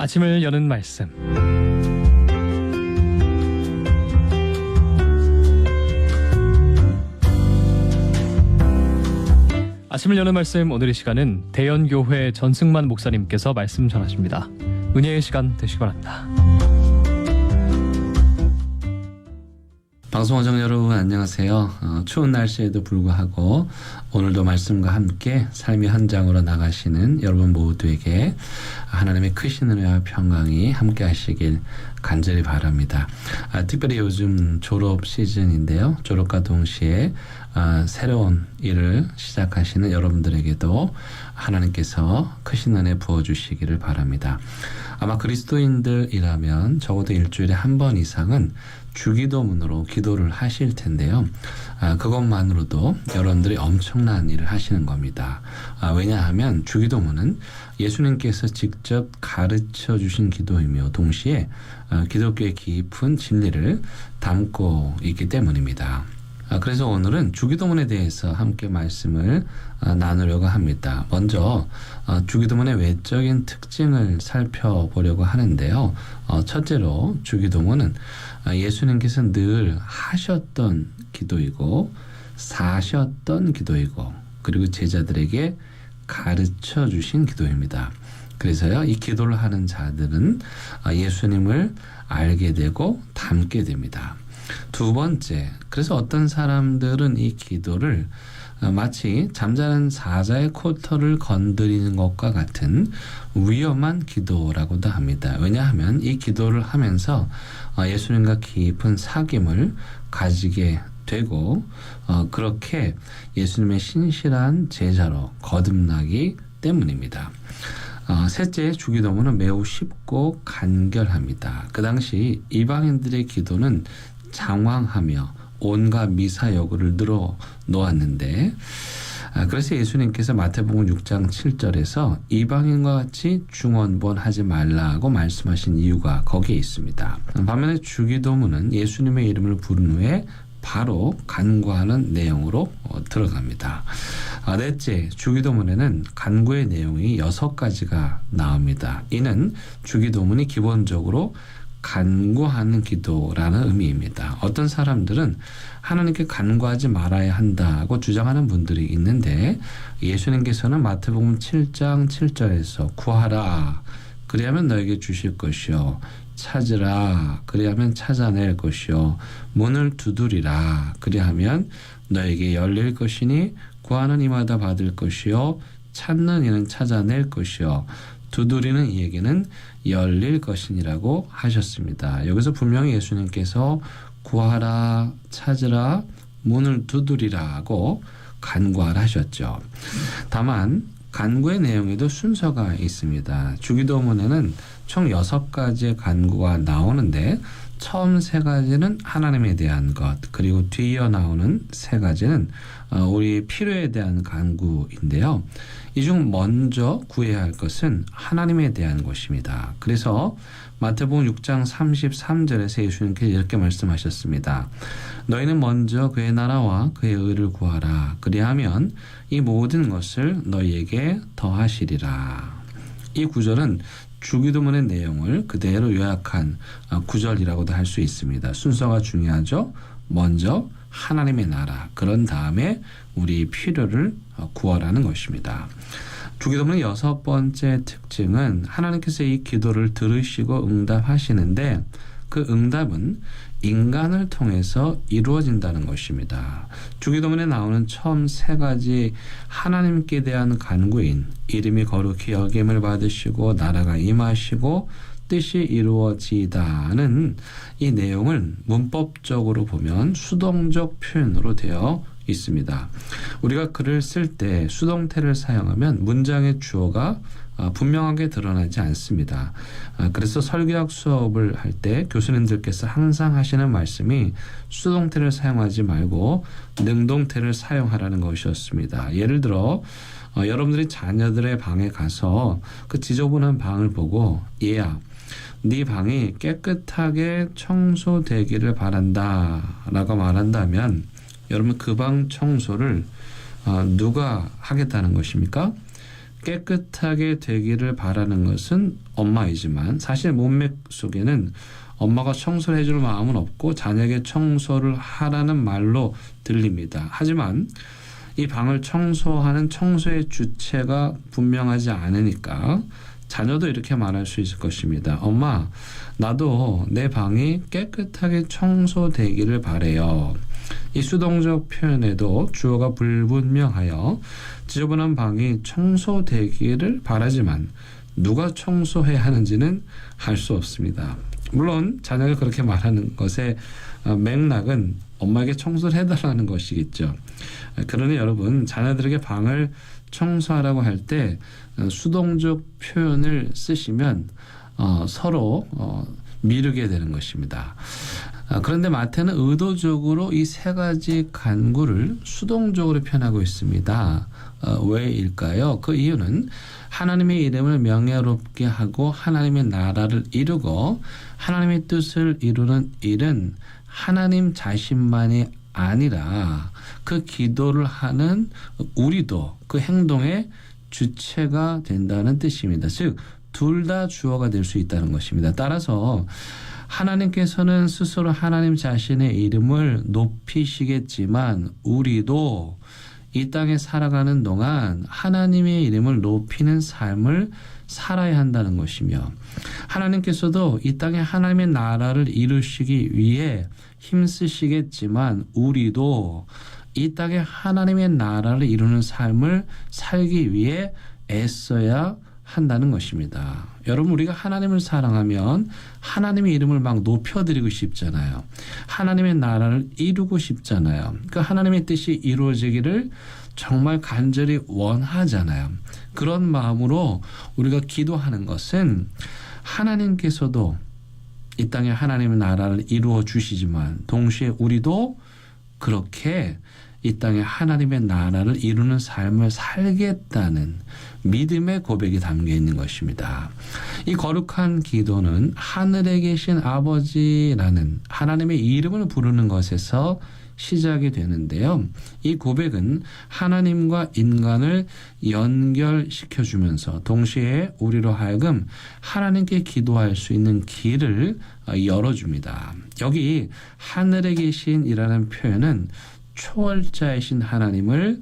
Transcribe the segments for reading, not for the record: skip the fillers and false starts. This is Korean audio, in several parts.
아침을 여는 말씀. 아침을 여는 말씀, 오늘의 시간은 대연교회 전승만 목사님께서 말씀 전하십니다. 은혜의 시간 되시기 바랍니다. 방송 시청자 여러분 안녕하세요. 추운 날씨에도 불구하고 오늘도 말씀과 함께 삶의 현장으로 나가시는 여러분 모두에게 하나님의 크신 은혜와 평강이 함께 하시길 간절히 바랍니다. 특별히 요즘 졸업 시즌인데요. 졸업과 동시에 새로운 일을 시작하시는 여러분들에게도 하나님께서 크신 은혜 부어주시기를 바랍니다. 아마 그리스도인들이라면 적어도 일주일에 한 번 이상은 주기도문으로 기도를 하실 텐데요. 그것만으로도 여러분들이 엄청난 일을 하시는 겁니다. 왜냐하면 주기도문은 예수님께서 직접 가르쳐 주신 기도이며 동시에 기독교의 깊은 진리를 담고 있기 때문입니다. 그래서 오늘은 주기도문에 대해서 함께 말씀을 나누려고 합니다. 먼저 주기도문의 외적인 특징을 살펴보려고 하는데요. 첫째로 주기도문은 예수님께서 늘 하셨던 기도이고 사셨던 기도이고 그리고 제자들에게 가르쳐 주신 기도입니다. 그래서요, 이 기도를 하는 자들은 예수님을 알게 되고 닮게 됩니다. 두 번째, 그래서 어떤 사람들은 이 기도를 마치 잠자는 사자의 코털을 건드리는 것과 같은 위험한 기도라고도 합니다. 왜냐하면 이 기도를 하면서 예수님과 깊은 사귐을 가지게 되고 그렇게 예수님의 신실한 제자로 거듭나기 때문입니다. 셋째, 주기도문은 매우 쉽고 간결합니다. 그 당시 이방인들의 기도는 장황하며 온갖 미사여구를 늘어놓았는데 그래서 예수님께서 마태복음 6장 7절에서 이방인과 같이 중언부언하지 말라고 말씀하신 이유가 거기에 있습니다. 반면에 주기도문은 예수님의 이름을 부른 후에 바로 간구하는 내용으로 들어갑니다. 넷째, 주기도문에는 간구의 내용이 6가지가 나옵니다. 이는 주기도문이 기본적으로 간구하는 기도라는 의미입니다. 어떤 사람들은 하나님께 간구하지 말아야 한다고 주장하는 분들이 있는데 예수님께서는 마태복음 7장 7절에서 구하라 그리하면 너에게 주실 것이요 찾으라 그리하면 찾아낼 것이요 문을 두드리라 그리하면 너에게 열릴 것이니 구하는 이마다 받을 것이요 찾는 이는 찾아낼 것이요 두드리는 이에게는 열릴 것이니라고 하셨습니다. 여기서 분명히 예수님께서 구하라, 찾으라, 문을 두드리라고 간구하라 하셨죠. 다만 간구의 내용에도 순서가 있습니다. 주기도문에는 총 6가지의 간구가 나오는데 처음 3가지는 하나님에 대한 것, 그리고 뒤이어 나오는 3가지는 우리 필요에 대한 간구인데요. 이 중 먼저 구해야 할 것은 하나님에 대한 것입니다. 그래서 마태복음 6장 33절에서 예수님께서 이렇게 말씀하셨습니다. 너희는 먼저 그의 나라와 그의 의를 구하라. 그리하면 이 모든 것을 너희에게 더하시리라. 이 구절은 주기도문의 내용을 그대로 요약한 구절이라고도 할 수 있습니다. 순서가 중요하죠. 먼저 하나님의 나라, 그런 다음에 우리 필요를 구하라는 것입니다. 주기도문의 6번째 특징은 하나님께서 이 기도를 들으시고 응답하시는데 그 응답은 인간을 통해서 이루어진다는 것입니다. 주기도문에 나오는 처음 3가지 하나님께 대한 간구인 이름이 거룩히 여김을 받으시고 나라가 임하시고 뜻이 이루어지다는 이 내용은 문법적으로 보면 수동적 표현으로 되어 있습니다. 우리가 글을 쓸 때 수동태를 사용하면 문장의 주어가 분명하게 드러나지 않습니다. 그래서 설교학 수업을 할 때 교수님들께서 항상 하시는 말씀이 수동태를 사용하지 말고 능동태를 사용하라는 것이었습니다. 예를 들어 여러분들이 자녀들의 방에 가서 그 지저분한 방을 보고 얘야, 네 방이 깨끗하게 청소되기를 바란다 라고 말한다면 여러분 그 방 청소를 누가 하겠다는 것입니까? 깨끗하게 되기를 바라는 것은 엄마이지만 사실 몸맥 속에는 엄마가 청소를 해줄 마음은 없고 자녀에게 청소를 하라는 말로 들립니다. 하지만 이 방을 청소하는 청소의 주체가 분명하지 않으니까 자녀도 이렇게 말할 수 있을 것입니다. 엄마, 나도 내 방이 깨끗하게 청소되기를 바래요. 이 수동적 표현에도 주어가 불분명하여 지저분한 방이 청소되기를 바라지만 누가 청소해야 하는지는 알 수 없습니다. 물론 자녀가 그렇게 말하는 것의 맥락은 엄마에게 청소를 해달라는 것이겠죠. 그러니 여러분, 자녀들에게 방을 청소하라고 할 때 수동적 표현을 쓰시면 서로 미루게 되는 것입니다. 그런데 마태는 의도적으로 이 세 가지 간구를 수동적으로 표현하고 있습니다. 왜일까요? 그 이유는 하나님의 이름을 명예롭게 하고 하나님의 나라를 이루고 하나님의 뜻을 이루는 일은 하나님 자신만이 아니라 그 기도를 하는 우리도 그 행동의 주체가 된다는 뜻입니다. 즉, 둘 다 주어가 될 수 있다는 것입니다. 따라서 하나님께서는 스스로 하나님 자신의 이름을 높이시겠지만 우리도 이 땅에 살아가는 동안 하나님의 이름을 높이는 삶을 살아야 한다는 것이며 하나님께서도 이 땅에 하나님의 나라를 이루시기 위해 힘쓰시겠지만 우리도 이 땅에 하나님의 나라를 이루는 삶을 살기 위해 애써야 한다는 것입니다. 여러분, 우리가 하나님을 사랑하면 하나님의 이름을 막 높여드리고 싶잖아요. 하나님의 나라를 이루고 싶잖아요. 그 하나님의 뜻이 이루어지기를 정말 간절히 원하잖아요. 그런 마음으로 우리가 기도하는 것은 하나님께서도 이 땅에 하나님의 나라를 이루어 주시지만 동시에 우리도 그렇게 이 땅에 하나님의 나라를 이루는 삶을 살겠다는 믿음의 고백이 담겨 있는 것입니다. 이 거룩한 기도는 하늘에 계신 아버지라는 하나님의 이름을 부르는 것에서 시작이 되는데요. 이 고백은 하나님과 인간을 연결시켜 주면서 동시에 우리로 하여금 하나님께 기도할 수 있는 길을 열어줍니다. 여기 하늘에 계신이라는 표현은 초월자이신 하나님을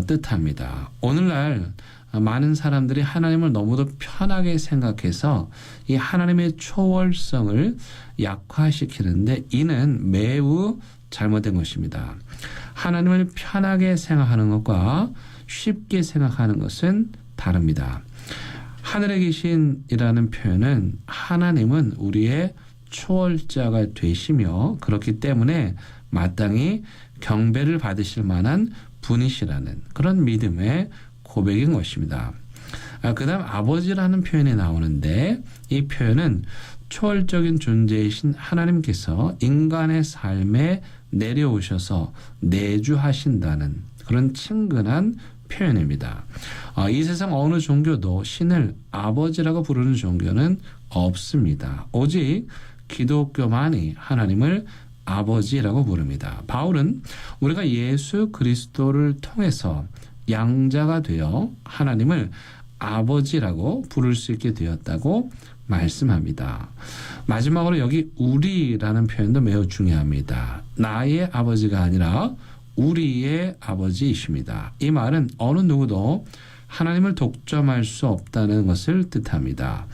뜻합니다. 오늘날 많은 사람들이 하나님을 너무도 편하게 생각해서 이 하나님의 초월성을 약화시키는데 이는 매우 잘못된 것입니다. 하나님을 편하게 생각하는 것과 쉽게 생각하는 것은 다릅니다. 하늘에 계신이라는 표현은 하나님은 우리의 초월자가 되시며 그렇기 때문에 마땅히 경배를 받으실 만한 분이시라는 그런 믿음의 고백인 것입니다. 그 다음 아버지라는 표현이 나오는데 이 표현은 초월적인 존재이신 하나님께서 인간의 삶에 내려오셔서 내주하신다는 그런 친근한 표현입니다. 이 세상 어느 종교도 신을 아버지라고 부르는 종교는 없습니다. 오직 기독교만이 하나님을 아버지라고 부릅니다. 바울은 우리가 예수 그리스도를 통해서 양자가 되어 하나님을 아버지라고 부를 수 있게 되었다고 말씀합니다. 마지막으로 여기 우리라는 표현도 매우 중요합니다. 나의 아버지가 아니라 우리의 아버지이십니다. 이 말은 어느 누구도 하나님을 독점할 수 없다는 것을 뜻합니다.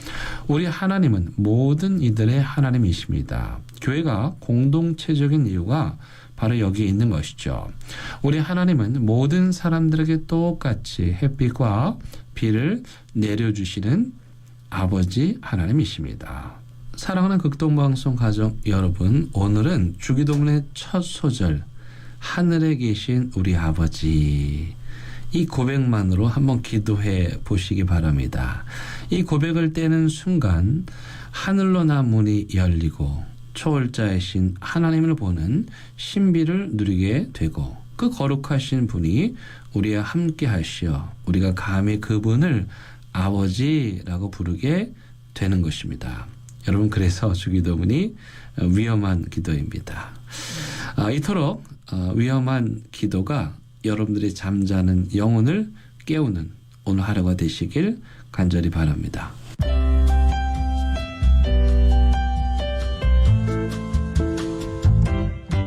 우리 하나님은 모든 이들의 하나님이십니다. 교회가 공동체적인 이유가 바로 여기에 있는 것이죠. 우리 하나님은 모든 사람들에게 똑같이 햇빛과 비를 내려주시는 아버지 하나님이십니다. 사랑하는 극동방송 가족 여러분, 오늘은 주기도문의 첫 소절 하늘에 계신 우리 아버지, 이 고백만으로 한번 기도해 보시기 바랍니다. 이 고백을 떼는 순간 하늘로 난 문이 열리고 초월자이신 하나님을 보는 신비를 누리게 되고 그 거룩하신 분이 우리와 함께 하시어 우리가 감히 그분을 아버지라고 부르게 되는 것입니다. 여러분, 그래서 주기도문이 위험한 기도입니다. 이토록 위험한 기도가 여러분들이 잠자는 영혼을 깨우는 오늘 하루가 되시길 간절히 바랍니다.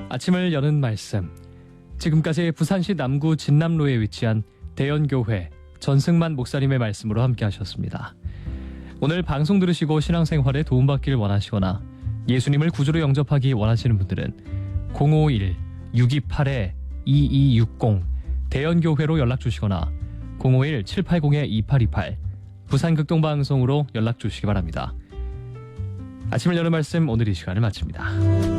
아침을 여는 말씀. 지금까지 부산시 남구 진남로에 위치한 대연교회 전승만 목사님의 말씀으로 함께 하셨습니다. 오늘 방송 들으시고 신앙생활에 도움받기를 원하시거나 예수님을 구주로 영접하기 원하시는 분들은 051-628-2260 대연교회로 연락 주시거나 051-780-2828 부산극동방송으로 연락 주시기 바랍니다. 아침을 여는 말씀 오늘 이 시간을 마칩니다.